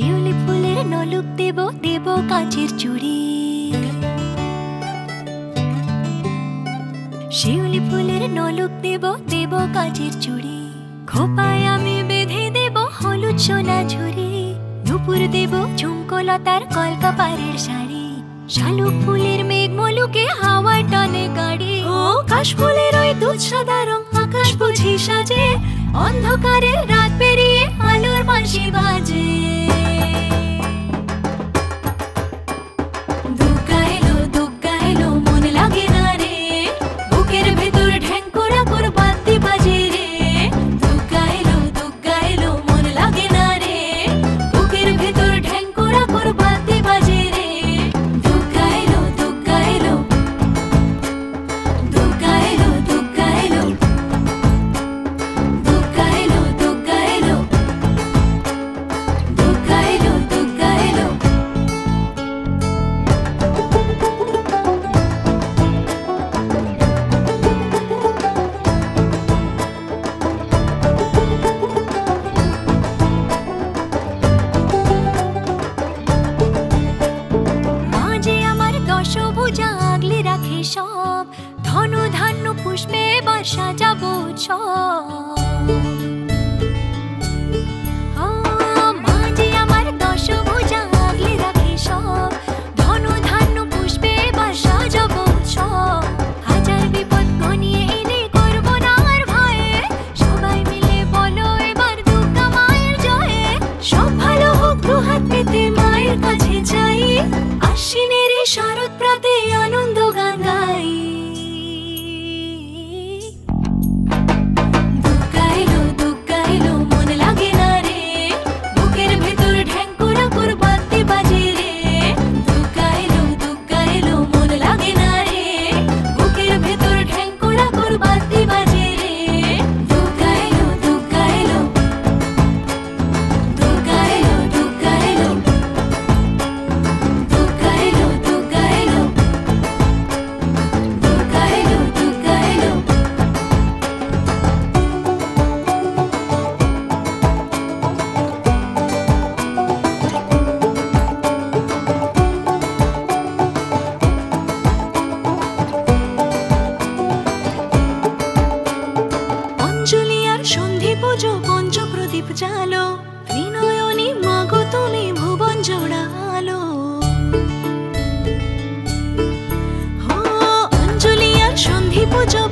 শিউলি ফুলের নলুক দেব দেব কাঁচের চুড়ি, শিউলি ফুলের নলুক দেব দেব কাঁচের চুড়ি। খোপায় আমি বেঁধে দেব হলুদ সোনা ঝুরি, নুপুর দেব ঝুমকোলতার কলকাপাড়ের শাড়ি। শালুক ফুলের মেঘ মলুকে হাওয়ার টানে গাড়ি, ও কাশফুলের ওই দুধ সাদা রং আকাশ বুঝি সাজে। অন্ধকারের রাত পেরিয়ে আলোর বাঁশি বাজে। দুগ্গা এলো দুগ্গা এলো মন লাগে না রে, বুকের ভেতর ঢ্যাঙ্করা করে বাদ্যি বাজে রে। দুগ্গা এলো মন লাগে না রে, বুকের ভেতর ঢ্যাঙ্করা করে বাদ্যি বাজে রে। দুগ্গা এলো দুগ্গা এলো দুগ্গা এলো দুগ্গা এলো দুগ্গা এলো দুগ্গা এলো দুগ্গা এলো দুগ্গা এলো। মাঝে আমার দশভুজা আগলে রাখে সব, ধন ধান্য পুষ্পে বা সাজাবো উৎসব। মাঝে আমার দশভুজা আগলে রাখে সব, ধন ধান্য পুষ্পে বা সাজাবো উৎসব। হাজার বিপদ ঘনিয়ে এলে করবো না আর ভয়ে, সবাই মিলে বলো এবার দুর্গা মায়ের জয়ে। সব ভালো হোক দুহাত পেতে মায়ের কাছে যাই, আশ্বিনের এই শরৎ প্রাতে আনন্দ গান গাই। দুগ্গা এলো মন লাগে না রে, বুকের ভেতর ঢ্যাঙ্করা করে বাদ্যি বাজে রে। দুগ্গা এলো মন লাগে না রে, বুকের ভেতর ঢ্যাঙ্করা করে বাদ্যি বাজে রে। দুগ্গা এলো দুগ্গা এলো দুগ্গা এলো দুগ্গা এলো দুগ্গা এলো দুগ্গা এলো দুগ্গা এলো দুগ্গা এলো। অঞ্জলি আর সন্ধি পুজো পঞ্চপ্রদীপ জালো, ত্রিনয়নী মাগো তুমি ভুবন জোড়ালো। অঞ্জলি আর সন্ধি পুজো